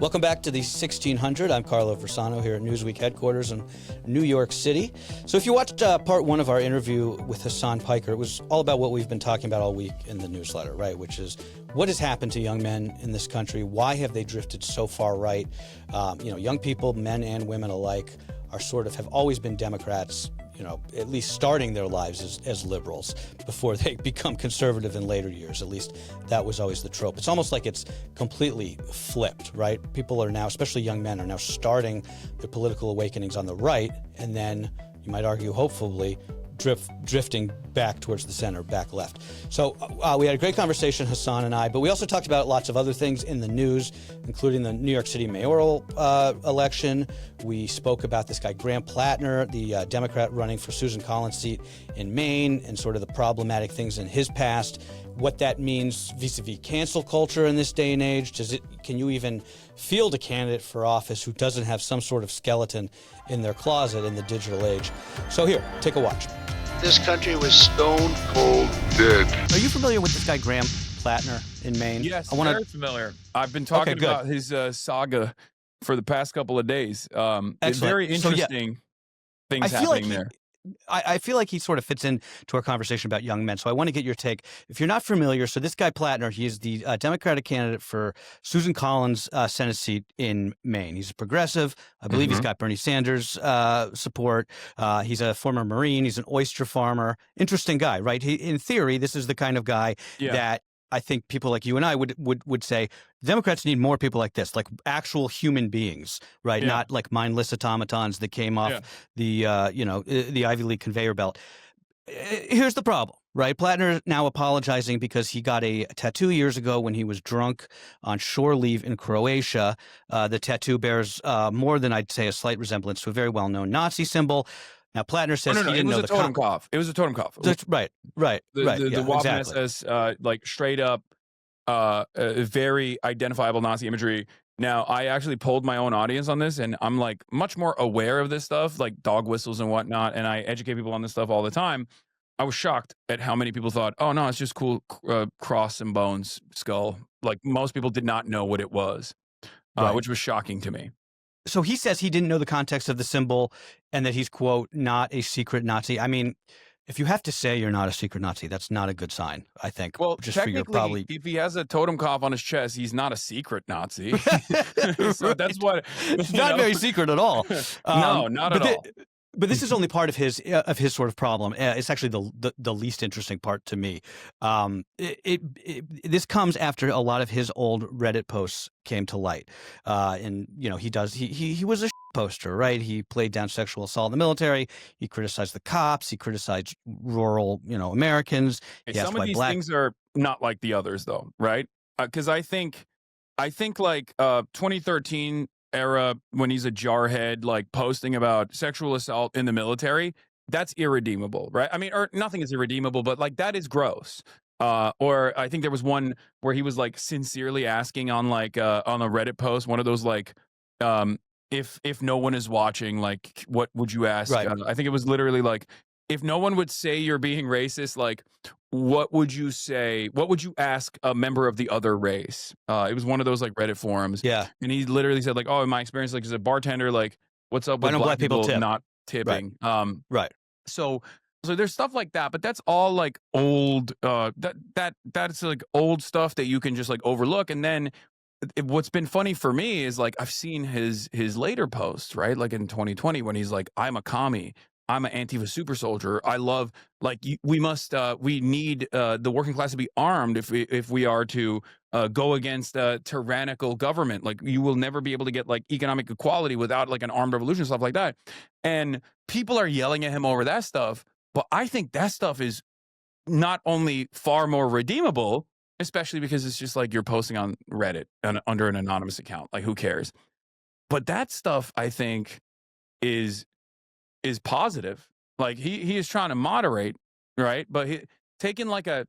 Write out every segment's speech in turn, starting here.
Welcome back to the 1600. I'm Carlo Versano here at Newsweek headquarters in New York City. So if you watched part one of our interview with Hasan Piker, it was all about what we've been talking about all week in the newsletter, right? Which is what has happened to young men in this country? Why have they drifted so far right? Young people, men and women alike, have always been Democrats, at least starting their lives as liberals before they become conservative in later years. At least that was always the trope. It's almost like it's completely flipped, right? People are now, especially young men, are now starting their political awakenings on the right, and then you might argue, hopefully, drifting back towards the center, back left. So we had a great conversation, Hasan and I, but we also talked about lots of other things in the news, including the New York City mayoral election. We spoke about this guy, Graham Platner, the Democrat running for Susan Collins' seat in Maine, and sort of the problematic things in his past, what that means vis-a-vis cancel culture in this day and age. Can you even field a candidate for office who doesn't have some sort of skeleton in their closet in the digital age? So here, take a watch. This country was stone cold dead. Are you familiar with this guy, Graham Platner, in Maine? Yes, very familiar. I've been talking about his saga for the past couple of days. It's very interesting things happening there. I feel like he sort of fits into our conversation about young men. So I want to get your take. If you're not familiar, so this guy Platner, he is the Democratic candidate for Susan Collins' Senate seat in Maine. He's a progressive. I believe he's got Bernie Sanders' support. He's a former Marine. He's an oyster farmer. Interesting guy, right? In theory, this is the kind of guy that I think people like you and I would say Democrats need more people like this, like actual human beings, right? Yeah. Not like mindless automatons that came off the Ivy League conveyor belt. Here's the problem, right? Platner is now apologizing because he got a tattoo years ago when he was drunk on shore leave in Croatia. The tattoo bears more than I'd say a slight resemblance to a very well-known Nazi symbol. Now, Platner says he didn't know the totem cough. It was a totem cough. Right. The Waffen SS, like straight up, very identifiable Nazi imagery. Now, I actually polled my own audience on this, and I'm like much more aware of this stuff, like dog whistles and whatnot, and I educate people on this stuff all the time. I was shocked at how many people thought, oh, no, it's just cool cross and bones skull. Like most people did not know what it was, which was shocking to me. So he says he didn't know the context of the symbol and that he's, quote, not a secret Nazi. I mean, if you have to say you're not a secret Nazi, that's not a good sign, I think. Well, just technically, if he has a totem cough on his chest, he's not a secret Nazi. So that's what... It's not very secret at all. No, not at all. But this is only part of his sort of problem. It's actually the least interesting part to me. This comes after a lot of his old Reddit posts came to light, and he was a poster, right? He played down sexual assault in the military. He criticized the cops. He criticized rural, Americans. Some of these things are not like the others, though, right? Because I think like 2013. Era when he's a jarhead, like posting about sexual assault in the military, that's irredeemable, right? I mean, or nothing is irredeemable, but like that is gross. Or I think there was one where he was like sincerely asking on like on a Reddit post, one of those like if no one is watching, like what would you ask? Right. I think it was literally like, if no one would say you're being racist, like what would you say? What would you ask a member of the other race? It was one of those like Reddit forums. Yeah. And he literally said like, oh, in my experience, like as a bartender, like w's up with black people not tipping? Right. So there's stuff like that, but that's all like old, that's like old stuff that you can just like overlook. And then what's been funny for me is like, I've seen his later posts, right? Like in 2020 when he's like, I'm a commie. I'm an Antifa super soldier. I love, like, we need the working class to be armed if we are to go against a tyrannical government. Like, you will never be able to get, like, economic equality without, like, an armed revolution, stuff like that. And people are yelling at him over that stuff, but I think that stuff is not only far more redeemable, especially because it's just, like, you're posting on Reddit under an anonymous account. Like, who cares? But that stuff, I think, is positive. Like he is trying to moderate, right? But taking like a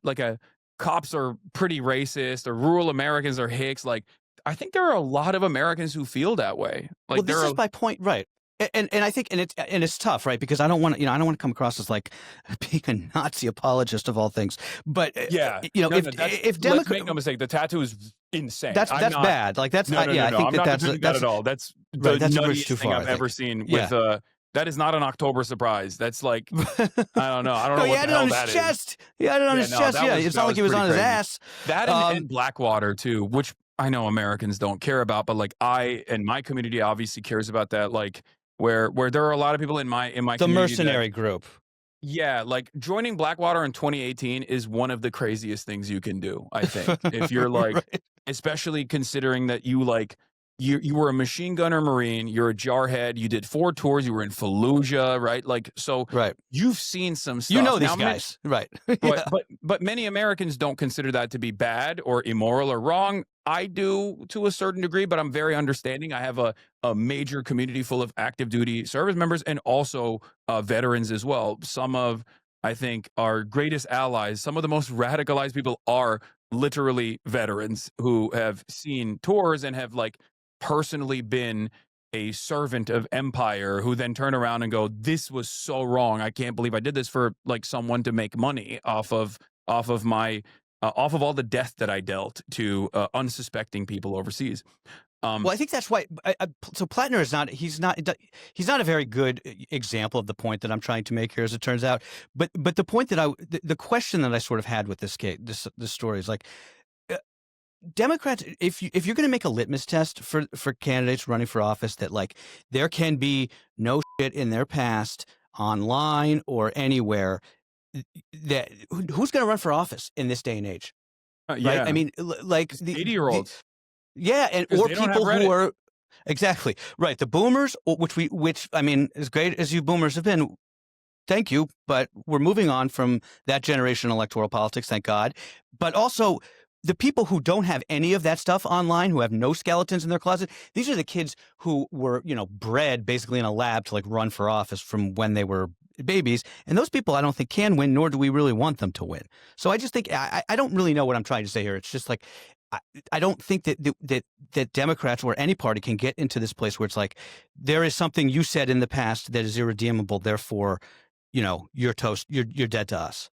cops are pretty racist or rural Americans are hicks. Like I think there are a lot of Americans who feel that way. Like, well, this is my point, right? And I think it's tough, right? Because I don't want to come across as like being a Nazi apologist of all things. But if Democrats, let's make no mistake, the tattoo is insane. That's bad. Like that's no, I think I'm not that's defending that at all. That's the right. That's a bridge nuttiest too thing far. I've ever seen. With that is not an October surprise. That's like I don't know. I don't know he what had the it hell on his that is. chest. He had it on his chest. Yeah, it's not like he was on his ass. That and Blackwater too, which I know Americans don't care about, but like I and my community obviously cares about that. Like where there are a lot of people in my the community mercenary group. Yeah, like joining Blackwater in 2018 is one of the craziest things you can do, I think. If you're like, right. especially considering that you like, you were a machine gunner Marine, you're a jarhead, you did 4 tours, you were in Fallujah, right? Like, so Right. you've seen some stuff. You know these guys, right? Yeah. But many Americans don't consider that to be bad or immoral or wrong. I do to a certain degree, but I'm very understanding. I have a major community full of active duty service members and also veterans as well. Some of, I think, our greatest allies, some of the most radicalized people are literally veterans who have seen tours and have like personally been a servant of empire, who then turn around and go, this was so wrong. I can't believe I did this for like someone to make money off of my off of all the death that I dealt to unsuspecting people overseas. Well, I think that's why. So Platner is not. He's not a very good example of the point that I'm trying to make here, as it turns out. But the point that the question that I sort of had with this case, this story is like, Democrats, if you're going to make a litmus test for candidates running for office, that like there can be no shit in their past online or anywhere, that who's going to run for office in this day and age? Yeah. Right? I mean, like the 80-year-olds. Yeah, and or people who are exactly right. The boomers, which I mean, as great as you boomers have been, thank you, but we're moving on from that generation electoral politics, thank God. But also the people who don't have any of that stuff online, who have no skeletons in their closet, these are the kids who were, bred basically in a lab to like run for office from when they were babies. And those people I don't think can win, nor do we really want them to win. So I just think I don't really know what I'm trying to say here. It's just like I don't think that Democrats or any party can get into this place where it's like there is something you said in the past that is irredeemable. Therefore, you're toast. You're dead to us.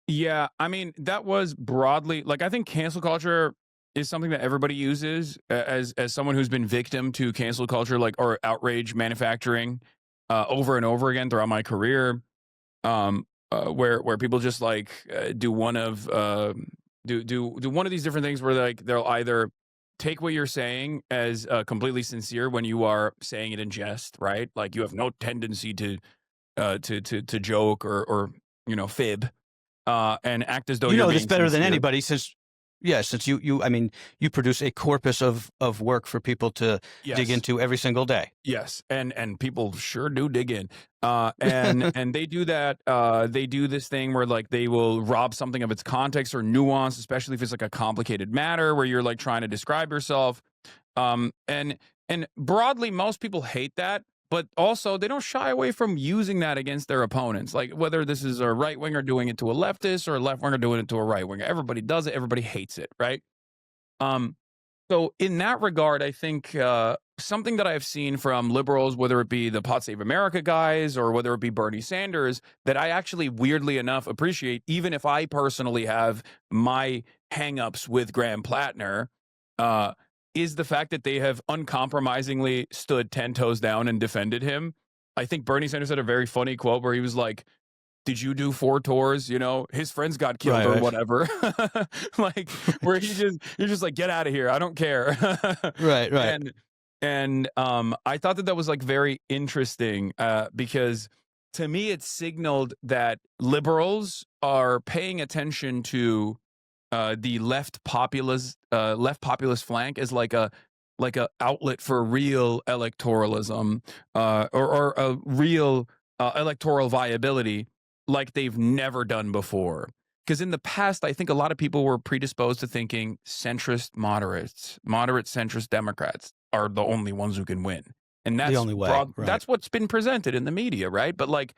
Yeah, I mean, that was broadly like I think cancel culture is something that everybody uses as someone who's been victim to cancel culture, like or outrage manufacturing over and over again throughout my career, where people just like do one of one of these different things where like they'll either take what you're saying as completely sincere when you are saying it in jest, right? Like you have no tendency to joke or fib. And act as though you know this better sincere. than anybody, since you produce a corpus of work for people to dig into every single day. Yes, and people sure do dig in. And they do that. They do this thing where like they will rob something of its context or nuance, especially if it's like a complicated matter where you're like trying to describe yourself. And broadly, most people hate that. But also, they don't shy away from using that against their opponents. Like whether this is a right winger doing it to a leftist or a left winger doing it to a right winger, everybody does it. Everybody hates it, right? So in that regard, I think something that I have seen from liberals, whether it be the Pod Save America guys or whether it be Bernie Sanders, that I actually weirdly enough appreciate, even if I personally have my hangups with Graham Platner. Is the fact that they have uncompromisingly stood 10 toes down and defended him. I think Bernie Sanders had a very funny quote where he was like, did you do 4 tours? His friends got killed or whatever. Like where you're just like, get out of here. I don't care. Right. And I thought that was like very interesting because to me, it signaled that liberals are paying attention to the left populist flank as like a outlet for real electoralism or a real electoral viability like they've never done before. Because in the past, I think a lot of people were predisposed to thinking centrist moderate centrist Democrats are the only ones who can win. And that's the only way. That's what's been presented in the media, right? But like,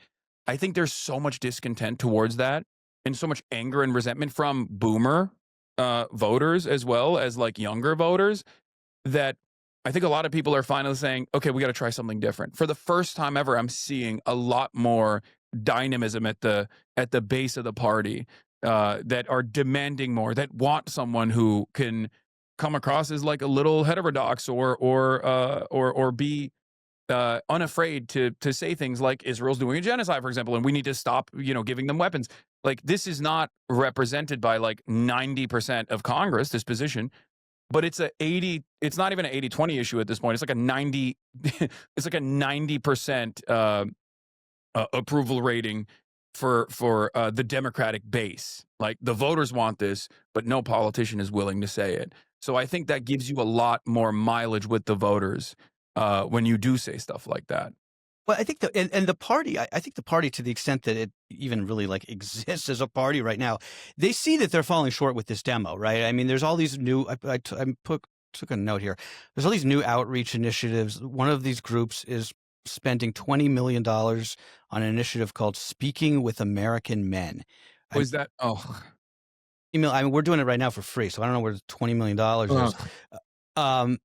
I think there's so much discontent towards that. And so much anger and resentment from boomer voters as well as like younger voters that I think a lot of people are finally saying, okay, we got to try something different. For the first time ever, I'm seeing a lot more dynamism at the base of the party. that are demanding more, that want someone who can come across as like a little heterodox or be unafraid to say things like Israel's doing a genocide, for example, and we need to stop, giving them weapons. Like, this is not represented by like 90% of Congress, this position, but it's not even an 80-20 issue at this point. It's like a 90 it's like a 90% approval rating for the Democratic base. Like, the voters want this, but no politician is willing to say it. So I think that gives you a lot more mileage with the voters when you do say stuff like that. Well, I think the party, I think the party, to the extent that it even really like exists as a party right now, they see that they're falling short with this demo, right? I mean, there's all these new, took a note here. There's all these new outreach initiatives. One of these groups is spending $20 million on an initiative called Speaking with American Men. Was that? Oh, I mean, we're doing it right now for free, so I don't know where the $20 million is. And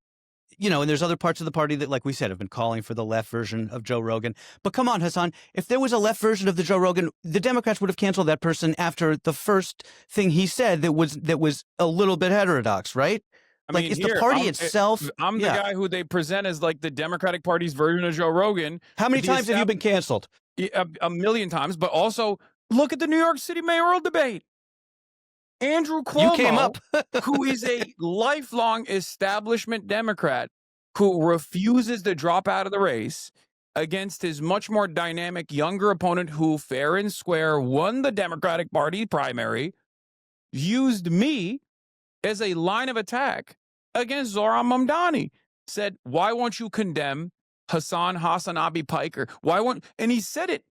there's other parts of the party that, like we said, have been calling for the left version of Joe Rogan. But come on, Hasan, if there was a left version of the Joe Rogan, the Democrats would have canceled that person after the first thing he said that was a little bit heterodox, right? I mean, it's the party itself. I'm the guy who they present as like the Democratic Party's version of Joe Rogan. How many times have you been canceled? A million times. But also, look at the New York City mayoral debate. Andrew Cuomo, you came up. who is a lifelong establishment Democrat who refuses to drop out of the race against his much more dynamic younger opponent who fair and square won the Democratic Party primary, used me as a line of attack against Zohran Mamdani. Said, why won't you condemn Hasanabi Piker? And he said it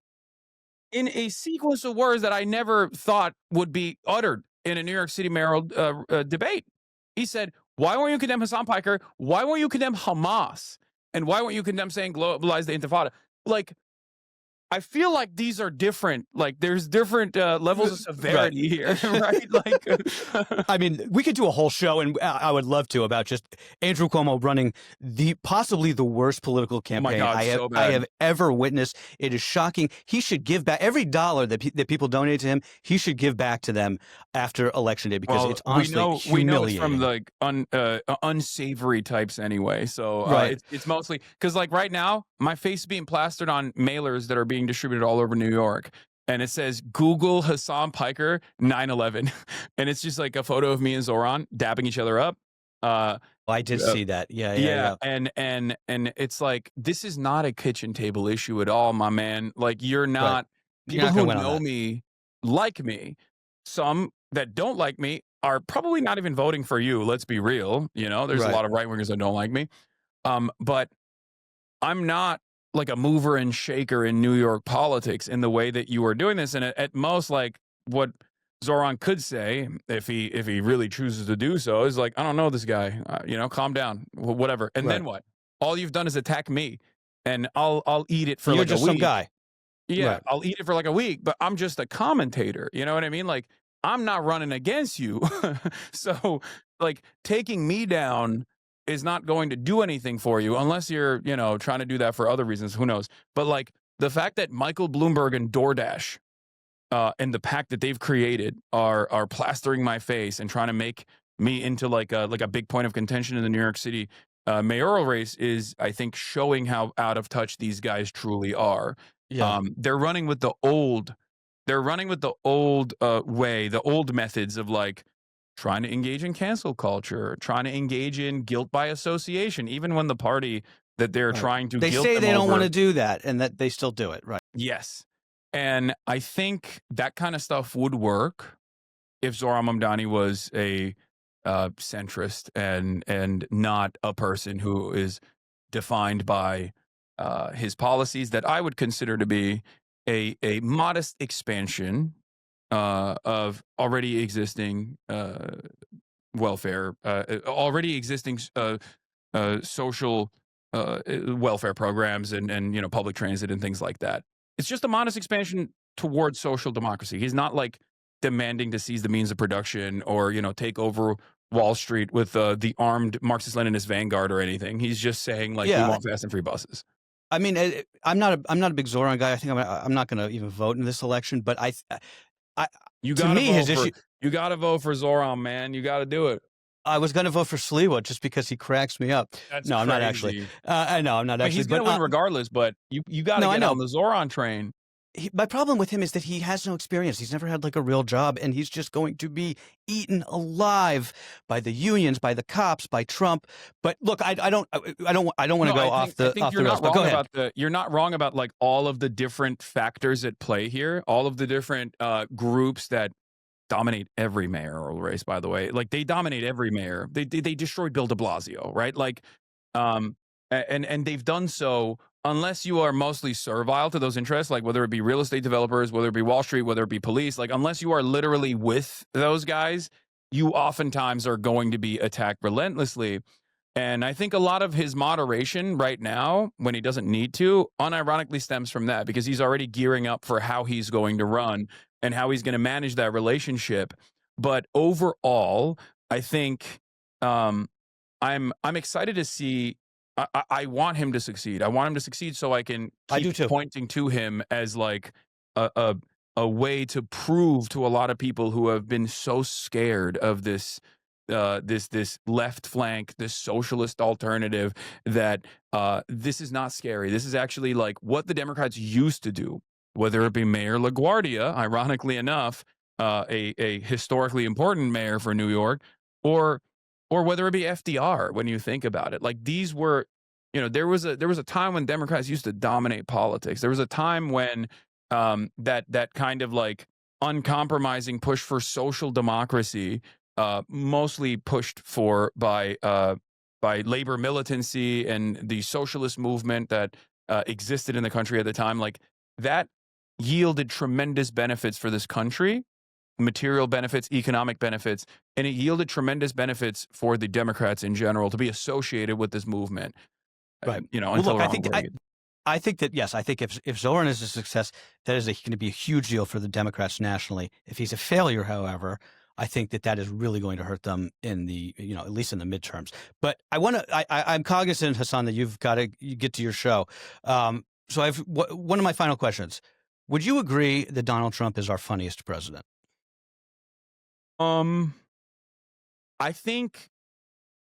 in a sequence of words that I never thought would be uttered in a New York City mayoral debate. He said, why won't you condemn Hasan Piker? Why won't you condemn Hamas? And why won't you condemn saying globalize the Intifada? Like, I feel like these are different. Like, there's different levels of severity here, right? Like, I mean, we could do a whole show, and I would love to, about just Andrew Cuomo running possibly the worst political campaign I have ever witnessed. It is shocking. He should give back every dollar that people donate to him. He should give back to them after Election Day, because it's honestly humiliating. We know it's from like unsavory types anyway. So it's mostly because, like, right now, my face is being plastered on mailers that are being distributed all over New York, and it says Google Hasan Piker 9/11, and it's just like a photo of me and Zohran dabbing each other up. I did see that. Yeah. And it's like, this is not a kitchen table issue at all, my man. Like, you're not. People who know me like me. Some that don't like me are probably not even voting for you. Let's be real. There's a lot of right wingers that don't like me. But I'm not like a mover and shaker in New York politics in the way that you are doing this. And at most, like, what Zohran could say, if he really chooses to do so, is like, I don't know this guy, calm down, whatever. And then what? All you've done is attack me, and I'll eat it for like a week. You're just some guy. Yeah, I'll eat it for like a week, but I'm just a commentator. You know what I mean? Like, I'm not running against you. So, like, taking me down is not going to do anything for you unless you're, trying to do that for other reasons. Who knows? But, like, the fact that Michael Bloomberg and DoorDash and the pact that they've created are plastering my face and trying to make me into like a big point of contention in the New York City mayoral race is, I think, showing how out of touch these guys truly are. Yeah. They're running with the old way, the old methods of, like, trying to engage in cancel culture, trying to engage in guilt by association, even when the party that they're trying to guilt say they don't want to do that, and that they still do it, right? Yes. And I think that kind of stuff would work if Zohran Mamdani was a centrist and not a person who is defined by his policies that I would consider to be a modest expansion of already existing welfare, already existing social welfare programs and public transit and things like that. It's just a modest expansion towards social democracy. He's not like demanding to seize the means of production or take over Wall Street with the armed Marxist-Leninist vanguard or anything. He's just saying, like, we want fast and free buses. I mean, I'm not a big Zohran guy. I think I'm not going to even vote in this election, but You to got to me, his vote for issue. you got to vote for Zohran, man. You got to do it. I was going to vote for Sliwa just because he cracks me up. That's No, I'm not actually. crazy. I know I'm not I mean, actually. he's going But to win regardless, but you got to no, I get know. on the Zohran train. My problem with him is that he has no experience. He's never had like a real job, and he's just going to be eaten alive by the unions, by the cops, by Trump. But look, I don't want to go off the rails. But go ahead. You're not wrong about like all of the different factors at play here, all of the different groups that dominate every mayoral race. By the way, like they dominate every mayor. They destroyed Bill de Blasio, right? Like, and they've done so. Unless you are mostly servile to those interests, like whether it be real estate developers, whether it be Wall Street, whether it be police, like unless you are literally with those guys, you oftentimes are going to be attacked relentlessly. And I think a lot of his moderation right now, when he doesn't need to, unironically stems from that, because he's already gearing up for how he's going to run and how he's going to manage that relationship. But overall, I think I'm excited to see. I want him to succeed. I want him to succeed so I can keep pointing to him as like a way to prove to a lot of people who have been so scared of this left flank, this socialist alternative, that this is not scary. This is actually like what the Democrats used to do, whether it be Mayor LaGuardia, ironically enough, a historically important mayor for New York, or whether it be FDR. When you think about it, like these were, there was a time when Democrats used to dominate politics. There was a time when that kind of like uncompromising push for social democracy, mostly pushed for by labor militancy and the socialist movement that existed in the country at the time, like that yielded tremendous benefits for this country. Material benefits, economic benefits, and it yielded tremendous benefits for the Democrats in general to be associated with this movement. Right. Well, look, I think that, yes, I think if Zohran is a success, that is going to be a huge deal for the Democrats nationally. If he's a failure, however, I think that is really going to hurt them in the, at least in the midterms. But I'm cognizant, Hasan, that you've got to get to your show. So I have one of my final questions. Would you agree that Donald Trump is our funniest president? I think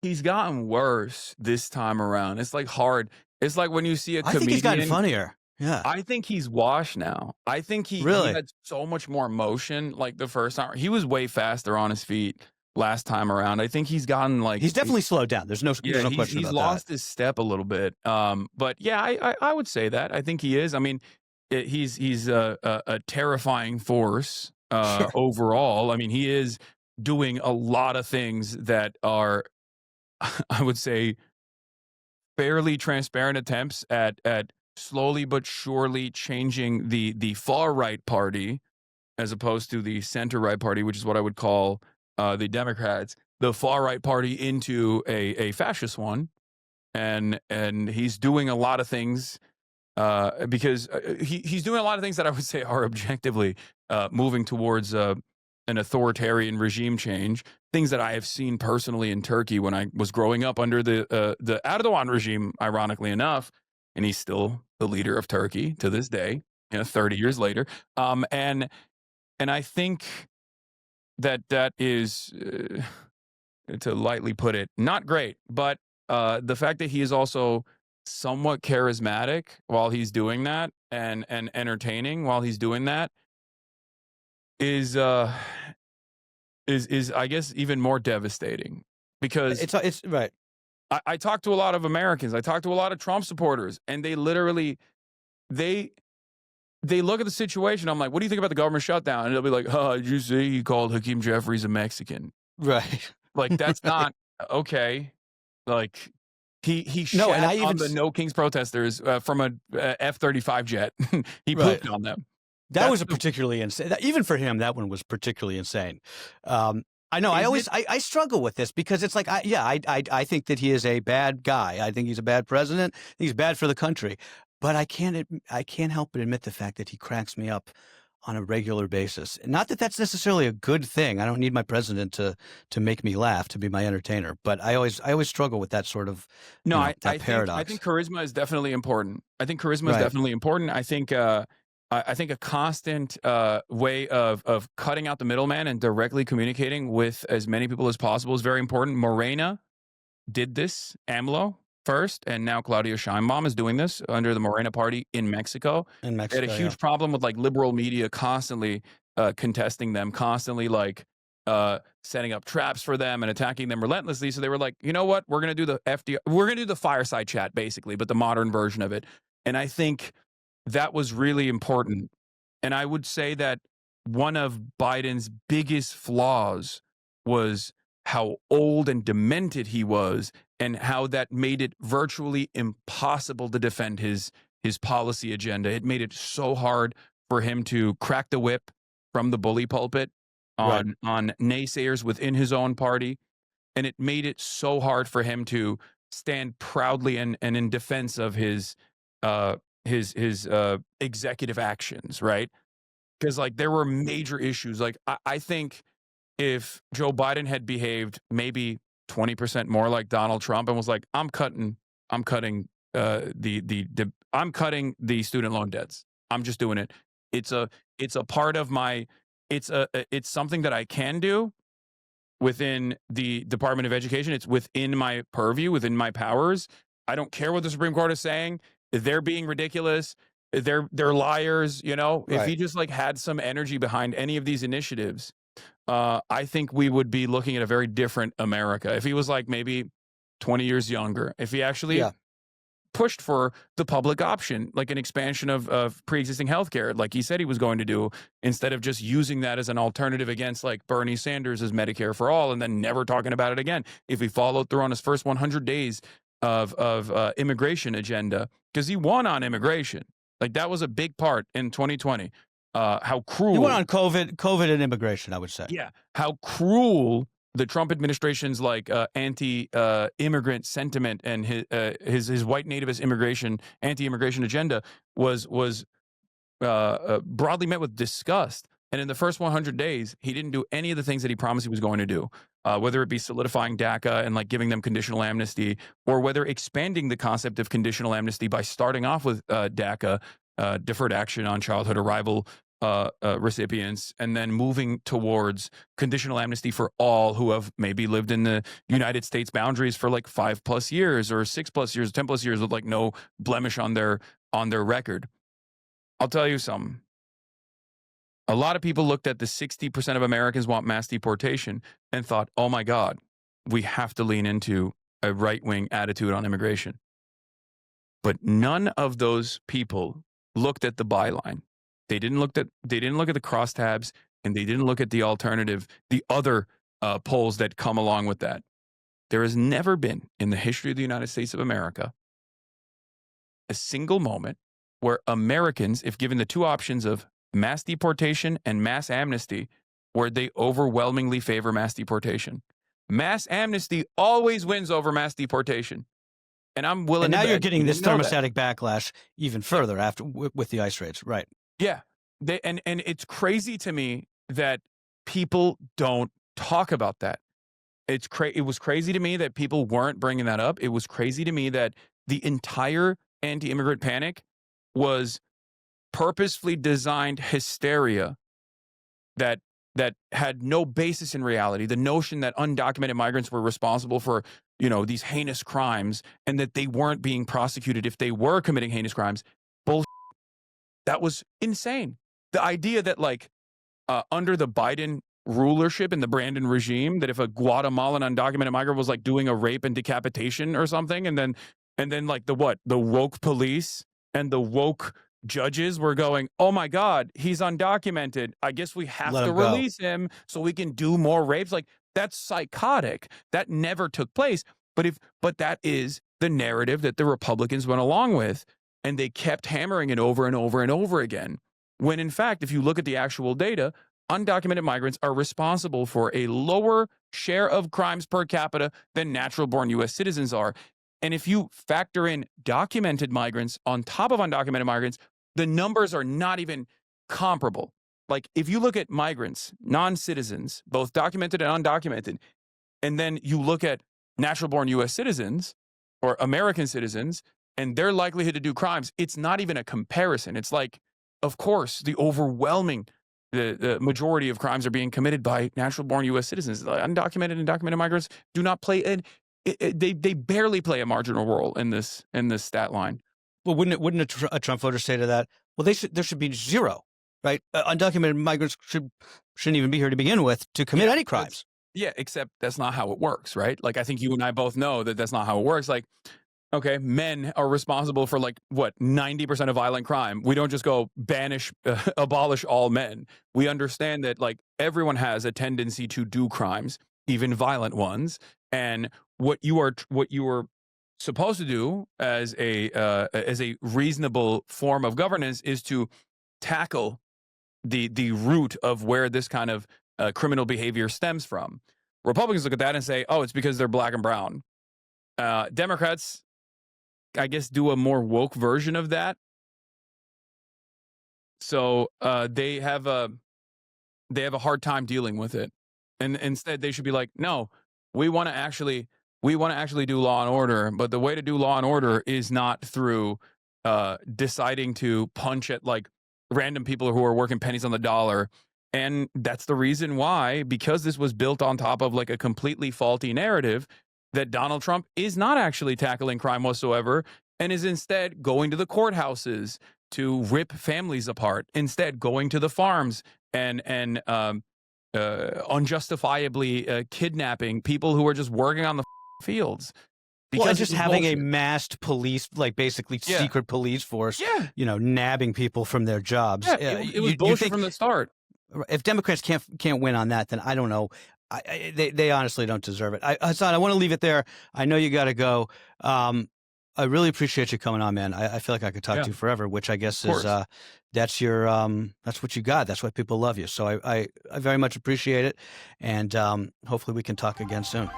he's gotten worse this time around. It's like hard. It's like when you see a comedian. I think he's gotten funnier. Yeah. I think he's washed now. I think he had so much more emotion like the first time. He was way faster on his feet last time around. I think he's gotten like he's definitely slowed down. There's no question about that. He's lost his step a little bit. But yeah, I would say that. I think he is. I mean, he's a terrifying force overall. I mean, he is doing a lot of things that are, I would say, fairly transparent attempts at slowly but surely changing the far right party, as opposed to the center right party, which is what I would call the Democrats, the far right party, into a fascist one, and he's doing a lot of things because he's doing a lot of things that I would say are objectively moving towards an authoritarian regime change, things that I have seen personally in Turkey when I was growing up under the Erdogan regime, ironically enough, and he's still the leader of Turkey to this day, 30 years later. And I think that is, to lightly put it, not great. But the fact that he is also somewhat charismatic while he's doing that, and entertaining while he's doing that, is I guess even more devastating, because it's right. I talk to a lot of Americans. I talk to a lot of Trump supporters, and they literally they look at the situation. I'm like, what do you think about the government shutdown? And they'll be like, oh, did you see he called Hakeem Jeffries a Mexican? Right. Like, that's not okay. Like, he shot on the No Kings protesters from a F-35 jet. He pooped on them. That was a particularly insane. Even for him, that one was particularly insane. I know. I struggle with this because it's like, I think that he is a bad guy. I think he's a bad president. I think he's bad for the country. But I can't help but admit the fact that he cracks me up on a regular basis. Not that that's necessarily a good thing. I don't need my president to make me laugh, to be my entertainer. But I always struggle with that sort of that paradox. I think charisma is definitely important. I think I think a constant way of cutting out the middleman and directly communicating with as many people as possible is very important. Morena did this, AMLO first, and now Claudia Sheinbaum is doing this under the Morena party in Mexico. In They had Mexico, a huge problem with like liberal media constantly contesting them, constantly like setting up traps for them and attacking them relentlessly. So they were like, you know what, we're gonna do the we're gonna do the fireside chat basically, but the modern version of it. And I think that was really important. And I would say that one of Biden's biggest flaws was how old and demented he was, and how that made it virtually impossible to defend his policy agenda. It made it so hard for him to crack the whip from the bully pulpit Right. on naysayers within his own party, and it made it so hard for him to stand proudly and in defense of his executive actions, right? Because like there were major issues. Like I think if Joe Biden had behaved maybe 20% more like Donald Trump and was like, I'm cutting I'm cutting the student loan debts. I'm just doing it. It's a part of my it's something that I can do within the Department of Education. It's within my purview, within my powers. I don't care what the Supreme Court is saying. They're being ridiculous. They're liars. You know, if he Right. just like had some energy behind any of these initiatives, I think we would be looking at a very different America. If he was like maybe 20 years younger, if he actually Yeah. pushed for the public option, like an expansion of pre-existing healthcare, like he said he was going to do, instead of just using that as an alternative against like Bernie Sanders' Medicare for all and then never talking about it again. If he followed through on his first 100 days of immigration agenda, because he won on immigration, like that was a big part in 2020. How cruel You went on COVID and immigration, I would say. yeah, how cruel the Trump administration's like anti-immigrant sentiment and his white nativist anti-immigration agenda was broadly met with disgust. And in the first 100 days, he didn't do any of the things that he promised he was going to do, whether it be solidifying DACA and like giving them conditional amnesty, or whether expanding the concept of conditional amnesty by starting off with DACA, deferred action on childhood arrival recipients, and then moving towards conditional amnesty for all who have maybe lived in the United States boundaries for like 5+ years or 6+ years, 10+ years with like no blemish on their record. I'll tell you something. A lot of people looked at the 60% of Americans want mass deportation and thought, oh my God, we have to lean into a right-wing attitude on immigration. But none of those people looked at the byline. They didn't look at the crosstabs, and they didn't look at the alternative, the other polls that come along with that. There has never been in the history of the United States of America a single moment where Americans, if given the two options of mass deportation and mass amnesty, where they overwhelmingly favor mass deportation. Mass amnesty always wins over mass deportation. And I'm willing And to now bet you're getting you this didn't know that. thermostatic backlash even further after with the ICE raids, right? Yeah. And it's crazy to me that people don't talk about that. It was crazy to me that people weren't bringing that up. It was crazy to me that the entire anti-immigrant panic was purposefully designed hysteria that had no basis in reality. The notion that undocumented migrants were responsible for, these heinous crimes, and that they weren't being prosecuted if they were committing heinous crimes. Bullshit. That was insane. The idea that like under the Biden rulership and the Brandon regime, that if a Guatemalan undocumented migrant was like doing a rape and decapitation or something, and then like the woke police and the woke judges were going, oh my God, he's undocumented, I guess we have Let to him go. release him so we can do more rapes. Like, that's psychotic. That never took place. But that is the narrative that the Republicans went along with, and they kept hammering it over and over and over again. When in fact, if you look at the actual data, undocumented migrants are responsible for a lower share of crimes per capita than natural-born U.S. citizens are. And if you factor in documented migrants on top of undocumented migrants, the numbers are not even comparable. Like, if you look at migrants, non-citizens, both documented and undocumented, and then you look at natural-born U.S. citizens or American citizens and their likelihood to do crimes, it's not even a comparison. It's like of course, the overwhelming the majority of crimes are being committed by natural-born U.S. citizens. Undocumented and documented migrants do not play they barely play a marginal role in this stat line. Well, wouldn't a Trump voter say to that? Well, there should be zero, right? Undocumented migrants shouldn't even be here to begin with to commit any crimes. Yeah, except that's not how it works, right? Like, I think you and I both know that that's not how it works. Like, okay, men are responsible for like what 90% of violent crime. We don't just go abolish all men. We understand that like everyone has a tendency to do crimes, even violent ones. And what you are supposed to do as a reasonable form of governance is to tackle the root of where this kind of criminal behavior stems from. Republicans look at that and say, oh, it's because they're black and brown. Democrats, I guess, do a more woke version of that. So they have a hard time dealing with it. And instead they should be like, no, we want to actually do law and order, but the way to do law and order is not through deciding to punch at like random people who are working pennies on the dollar. And that's the reason why, because this was built on top of like a completely faulty narrative, that Donald Trump is not actually tackling crime whatsoever and is instead going to the courthouses to rip families apart, instead going to the farms and unjustifiably kidnapping people who are just working on the fields. Because just having a masked police, like basically secret police force, nabbing people from their jobs. Yeah, it was bullshit from the start. If Democrats can't win on that, then I don't know. They honestly don't deserve it. Hasan, I want to leave it there. I know you got to go. I really appreciate you coming on, man. I feel like I could talk to you forever, which I guess is that's what you got. That's why people love you. So I very much appreciate it, and hopefully we can talk again soon.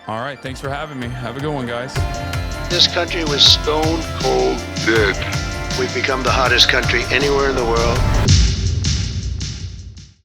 All right, thanks for having me. Have a good one, guys. This country was stone cold dead. We've become the hottest country anywhere in the world.